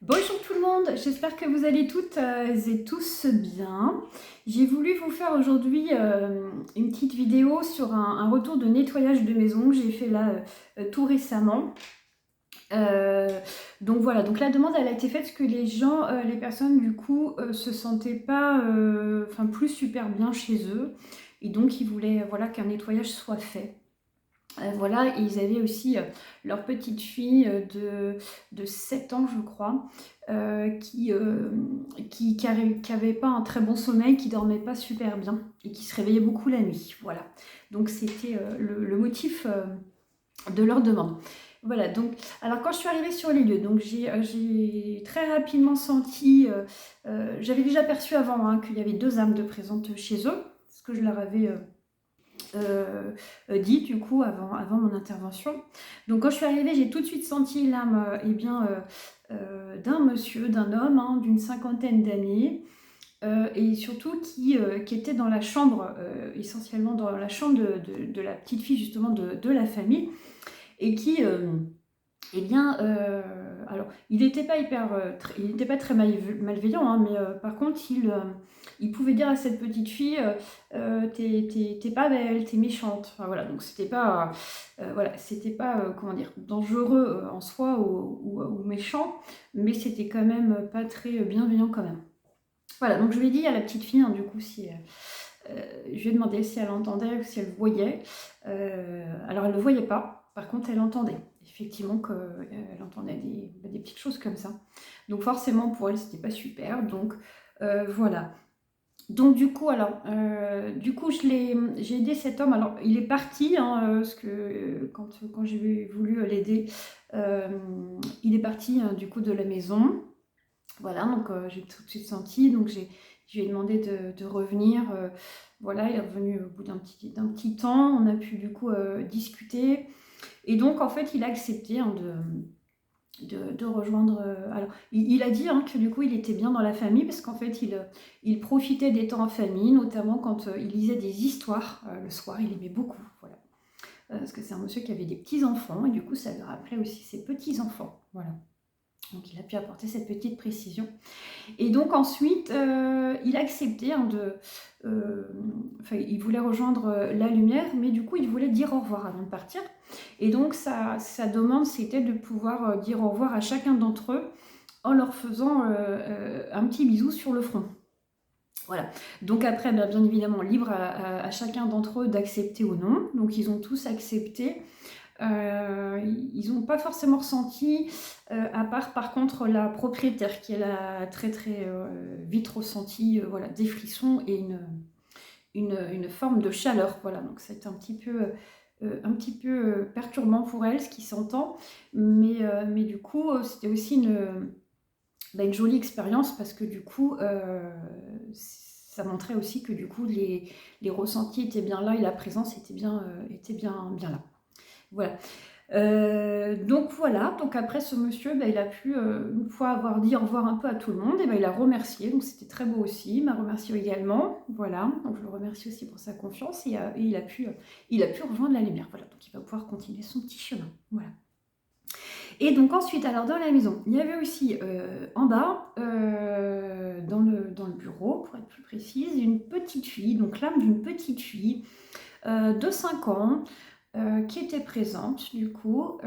Bonjour tout le monde, j'espère que vous allez toutes et tous bien. J'ai voulu vous faire aujourd'hui une petite vidéo sur un retour de nettoyage de maison que j'ai fait là tout récemment. Euh, donc voilà, donc la demande elle a été faite parce que les gens, les personnes du coup se sentaient pas, enfin plus super bien chez eux et donc ils voulaient voilà qu'un nettoyage soit fait. Voilà, et ils avaient aussi leur petite fille de 7 ans, je crois, qui avait pas un très bon sommeil, qui dormait pas super bien et qui se réveillait beaucoup la nuit. Voilà, donc c'était le motif de leur demande. Voilà, donc, alors quand je suis arrivée sur les lieux, donc j'ai très rapidement senti, j'avais déjà perçu avant qu'il y avait deux âmes de présentes chez eux, parce que je leur avais dit du coup avant mon intervention. Donc quand je suis arrivée, j'ai tout de suite senti l'âme d'un monsieur, d'un homme d'une cinquantaine d'années. Et surtout qui était dans la chambre, essentiellement dans la chambre de la petite fille justement de la famille, et qui, eh bien, alors, il n'était pas il n'était pas très malveillant, mais par contre, il pouvait dire à cette petite fille, t'es pas belle, t'es méchante. Enfin, voilà, donc c'était pas, comment dire, dangereux en soi ou méchant, mais c'était quand même pas très bienveillant quand même. Voilà, donc je lui ai dit à la petite fille, du coup, si je lui ai demandé si elle entendait ou si elle voyait. Alors elle ne le voyait pas, par contre elle entendait. Effectivement qu'elle entendait des petites choses comme ça. Donc forcément pour elle c'était pas super. Donc voilà. Donc du coup j'ai aidé cet homme. Alors il est parti parce que quand j'ai voulu l'aider, il est parti du coup de la maison. Voilà, donc j'ai tout de suite senti, donc je lui ai demandé de revenir. Voilà, il est revenu au bout d'un petit temps, on a pu du coup discuter. Et donc en fait, il a accepté de rejoindre. Alors, il a dit que du coup, il était bien dans la famille parce qu'en fait, il profitait des temps en famille, notamment quand il lisait des histoires le soir, il aimait beaucoup. Voilà. Parce que c'est un monsieur qui avait des petits-enfants et du coup, ça lui rappelait aussi ses petits-enfants. Voilà. Donc, il a pu apporter cette petite précision. Et donc ensuite, il a accepté il voulait rejoindre la lumière, mais du coup, il voulait dire au revoir avant de partir. Et donc, sa demande, c'était de pouvoir dire au revoir à chacun d'entre eux en leur faisant un petit bisou sur le front. Voilà. Donc après, bien évidemment, libre à chacun d'entre eux d'accepter ou non. Donc ils ont tous accepté. Ils n'ont pas forcément ressenti, à part par contre la propriétaire qui elle a très très vite ressenti voilà, des frissons et une forme de chaleur. Voilà, donc c'est un petit peu, perturbant pour elle, ce qui s'entend, mais du coup c'était aussi une jolie expérience parce que du coup ça montrait aussi que du coup les ressentis étaient bien là et la présence était bien là. Voilà. Donc voilà, donc après ce monsieur, il a pu, une fois avoir dit au revoir un peu à tout le monde, et il a remercié, donc c'était très beau aussi, il m'a remercié également, voilà, donc je le remercie aussi pour sa confiance, et il a pu rejoindre la lumière, voilà, donc il va pouvoir continuer son petit chemin, voilà. Et donc ensuite, alors dans la maison, il y avait aussi en bas, dans le bureau, pour être plus précise, une petite fille, donc l'âme d'une petite fille de 5 ans, qui était présente, du coup,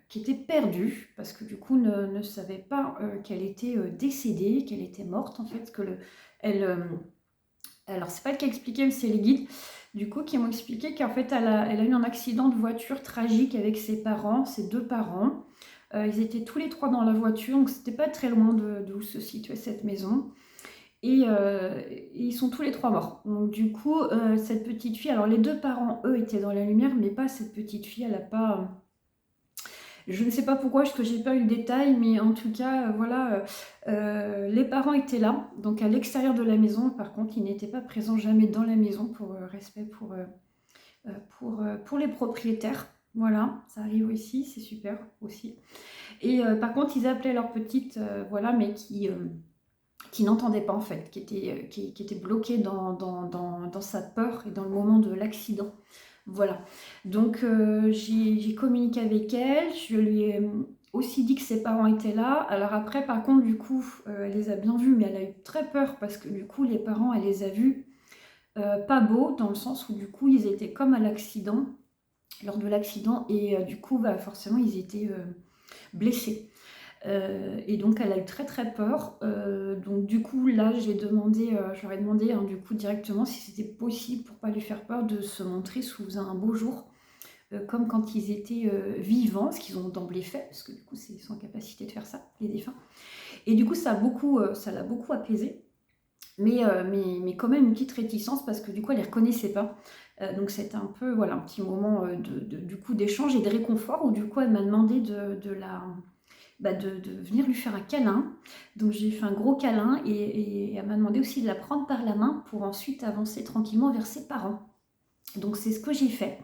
qui était perdue, parce que du coup ne savait pas qu'elle était décédée, qu'elle était morte, en fait, elle, alors c'est pas elle qui a expliqué, mais c'est les guides, du coup, qui m'ont expliqué qu'en fait, elle a eu un accident de voiture tragique avec ses parents, ses deux parents. Ils étaient tous les trois dans la voiture, donc c'était pas très loin d'où se situait cette maison. Et ils sont tous les trois morts. Donc du coup, cette petite fille, alors les deux parents, eux, étaient dans la lumière, mais pas cette petite fille, elle a pas... je ne sais pas pourquoi, parce que j'ai pas eu le détail, mais en tout cas, voilà, les parents étaient là, donc à l'extérieur de la maison. Par contre, ils n'étaient pas présents jamais dans la maison pour respect pour les propriétaires. Voilà, ça arrive aussi, c'est super aussi. Et par contre, ils appelaient leur petite, voilà, mais qui n'entendait pas en fait, qui était bloquée dans sa peur et dans le moment de l'accident. Voilà. Donc j'ai communiqué avec elle, je lui ai aussi dit que ses parents étaient là. Alors après, par contre, du coup, elle les a bien vus, mais elle a eu très peur parce que du coup, les parents, elle les a vus pas beaux, dans le sens où du coup, ils étaient comme à l'accident, lors de l'accident, et du coup, bah, forcément, ils étaient blessés. Et donc elle a eu très très peur. Donc du coup là j'ai demandé, je leur ai demandé hein, du coup directement si c'était possible pour pas lui faire peur de se montrer sous un beau jour, comme quand ils étaient vivants, ce qu'ils ont d'emblée fait, parce que du coup c'est sans capacité de faire ça, les défunts. Et du coup ça l'a beaucoup apaisé, mais quand même une petite réticence parce que du coup elle les reconnaissait pas. Donc c'était un peu voilà un petit moment du coup d'échange et de réconfort où du coup elle m'a demandé de venir lui faire un câlin. Donc j'ai fait un gros câlin et elle m'a demandé aussi de la prendre par la main pour ensuite avancer tranquillement vers ses parents. Donc c'est ce que j'ai fait.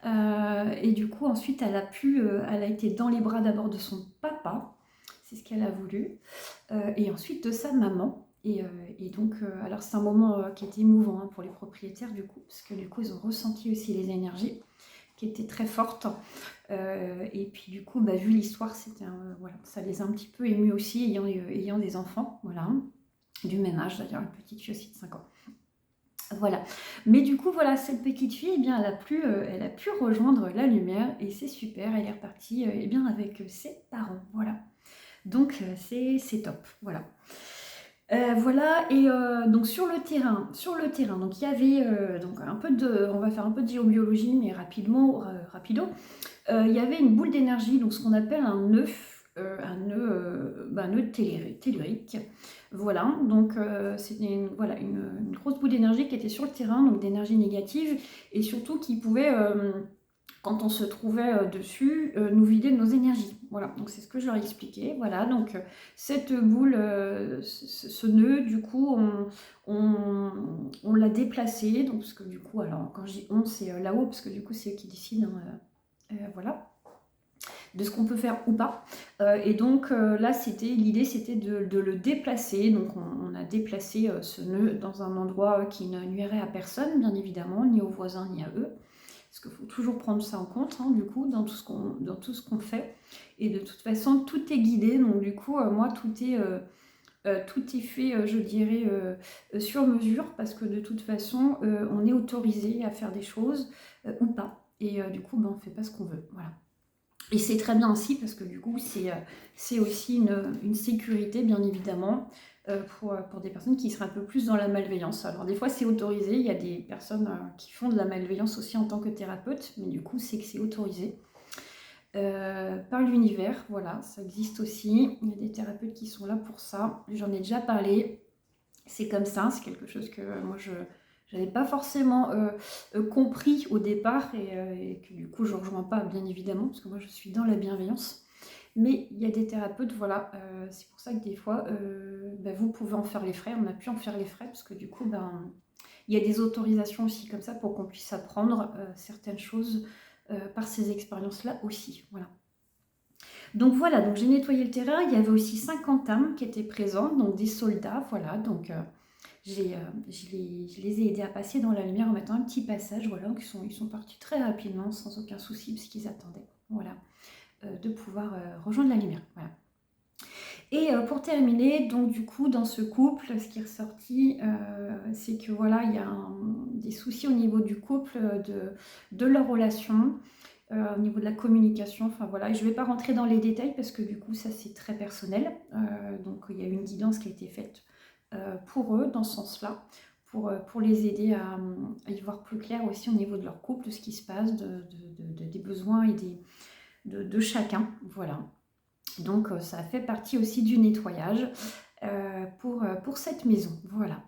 Et du coup ensuite elle a été dans les bras d'abord de son papa, c'est ce qu'elle a voulu, et ensuite de sa maman. Et donc, alors c'est un moment qui était émouvant hein, pour les propriétaires du coup, parce que du coup ils ont ressenti aussi les énergies qui étaient très fortes. Et puis du coup, bah, vu l'histoire, voilà, ça les a un petit peu émus aussi, ayant des enfants, voilà, du même âge d'ailleurs, une petite fille aussi de 5 ans. Voilà. Mais du coup, voilà, cette petite fille, eh bien, elle a pu rejoindre la lumière et c'est super, elle est repartie eh bien, avec ses parents, voilà. Donc c'est top, voilà. Voilà, et donc sur le terrain, donc il y avait donc on va faire un peu de géobiologie, mais rapido. Il y avait une boule d'énergie, donc ce qu'on appelle un nœud tellurique. Voilà, donc c'était une grosse boule d'énergie qui était sur le terrain, donc d'énergie négative, et surtout qui pouvait, quand on se trouvait dessus, nous vider de nos énergies. Voilà, donc c'est ce que je leur ai expliqué. Voilà, donc cette boule, ce nœud, du coup, on l'a déplacé, donc parce que du coup, alors quand je dis on, c'est là-haut, parce que du coup, c'est eux qui décident. Hein, voilà, de ce qu'on peut faire ou pas. Et donc là, l'idée, c'était de le déplacer. Donc on a déplacé ce nœud dans un endroit qui ne nuirait à personne, bien évidemment, ni aux voisins, ni à eux. Parce qu'il faut toujours prendre ça en compte, hein, du coup, dans tout ce qu'on fait. Et de toute façon, tout est guidé. Donc du coup, moi, tout est fait, je dirais, sur mesure, parce que de toute façon, on est autorisé à faire des choses ou pas. Et du coup, ben, on ne fait pas ce qu'on veut. Voilà. Et c'est très bien ainsi parce que du coup, c'est aussi une sécurité, bien évidemment, pour des personnes qui seraient un peu plus dans la malveillance. Alors des fois, c'est autorisé. Il y a des personnes qui font de la malveillance aussi en tant que thérapeute, mais du coup, c'est que c'est autorisé par l'univers. Voilà, ça existe aussi. Il y a des thérapeutes qui sont là pour ça. J'en ai déjà parlé. C'est comme ça, c'est quelque chose que moi, je n'avais pas forcément compris au départ et que du coup je ne rejoins pas bien évidemment parce que moi je suis dans la bienveillance, mais il y a des thérapeutes, voilà, c'est pour ça que des fois vous pouvez en faire les frais, on a pu en faire les frais parce que du coup il y a des autorisations aussi comme ça pour qu'on puisse apprendre certaines choses par ces expériences là aussi, voilà. Donc voilà, donc j'ai nettoyé le terrain, il y avait aussi 50 âmes qui étaient présentes, donc des soldats, voilà, donc je les ai aidés à passer dans la lumière en mettant un petit passage, voilà, donc ils sont partis très rapidement, sans aucun souci, parce qu'ils attendaient, voilà, de pouvoir rejoindre la lumière, voilà. Et pour terminer, donc du coup, dans ce couple, ce qui est ressorti, c'est que voilà, il y a des soucis au niveau du couple, de leur relation, au niveau de la communication, enfin voilà, et je ne vais pas rentrer dans les détails parce que du coup, ça c'est très personnel, donc il y a eu une guidance qui a été faite pour eux dans ce sens-là, pour les aider à y voir plus clair aussi au niveau de leur couple, de ce qui se passe, des besoins et de chacun. Voilà. Donc ça fait partie aussi du nettoyage pour cette maison. Voilà.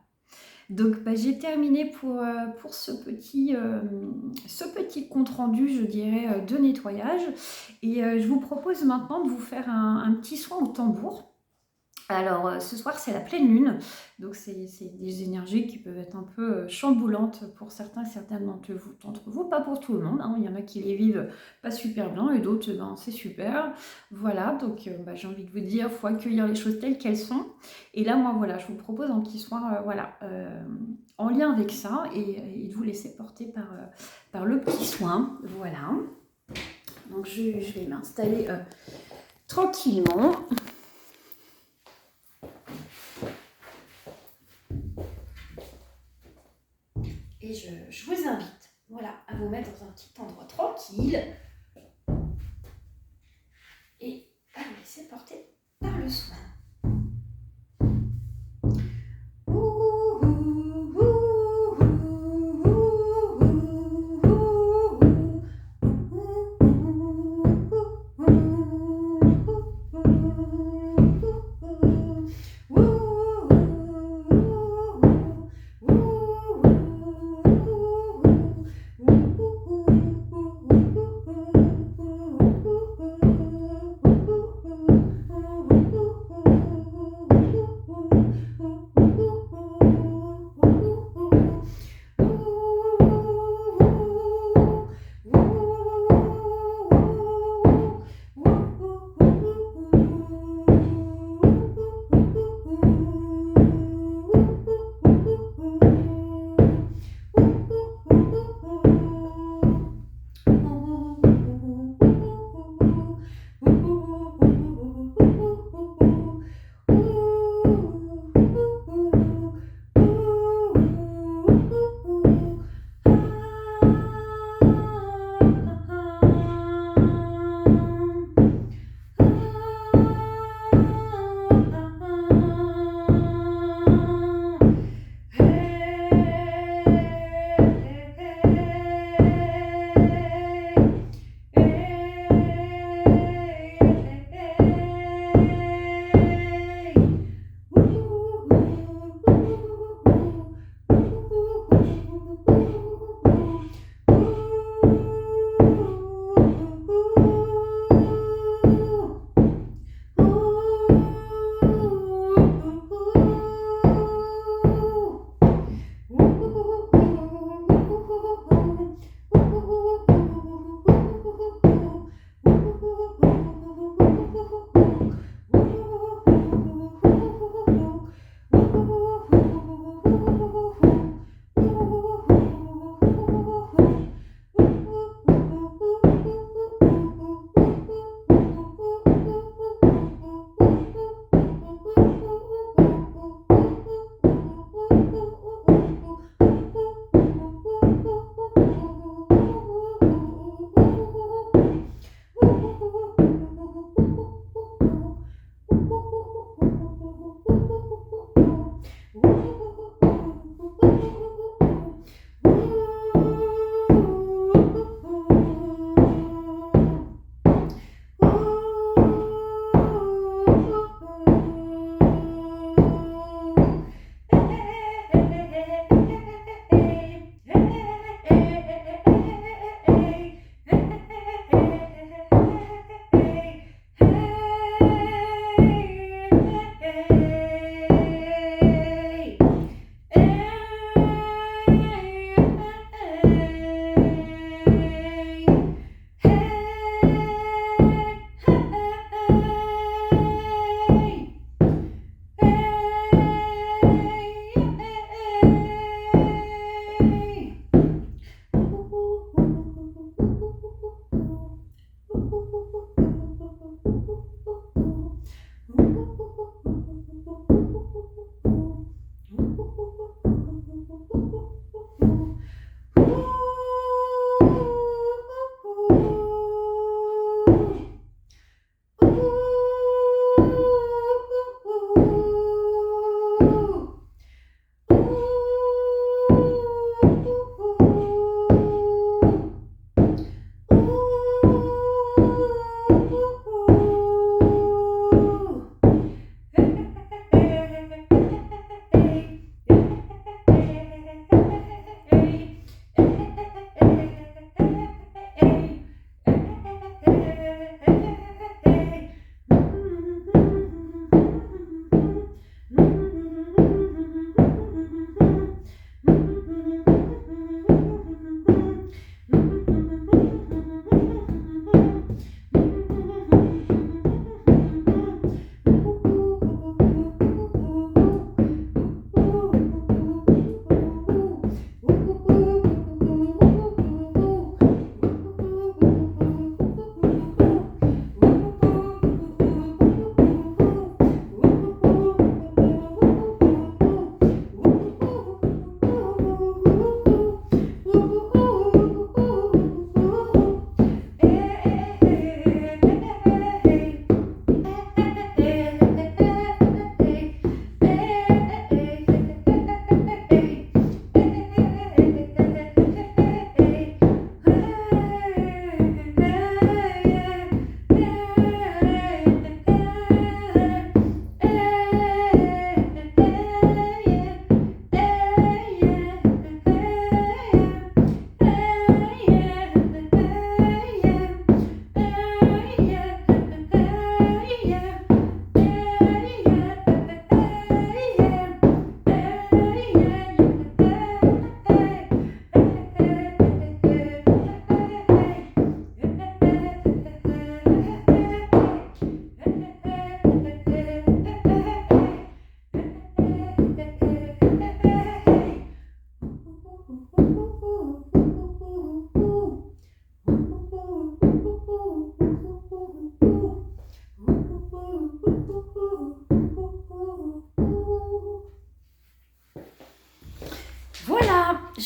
Donc j'ai terminé pour ce petit compte-rendu, je dirais, de nettoyage. Et je vous propose maintenant de vous faire un petit soin au tambour. Alors, ce soir, c'est la pleine lune, donc c'est des énergies qui peuvent être un peu, chamboulantes pour certains, certaines d'entre vous, pas pour tout le monde, hein. Il y en a qui les vivent pas super bien et d'autres, ben, c'est super. Voilà, donc bah, j'ai envie de vous dire, faut accueillir les choses telles qu'elles sont et là, moi, voilà, je vous propose un petit soin, voilà, en lien avec ça et de vous laisser porter par le petit soin. Voilà. Donc je vais m'installer, tranquillement. Et je vous invite, voilà, à vous mettre dans un petit endroit tranquille et à vous laisser porter par le soin.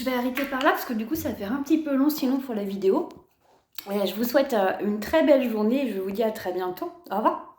je vais arrêter par là parce que du coup, ça va faire un petit peu long sinon pour la vidéo. Je vous souhaite une très belle journée et je vous dis à très bientôt. Au revoir.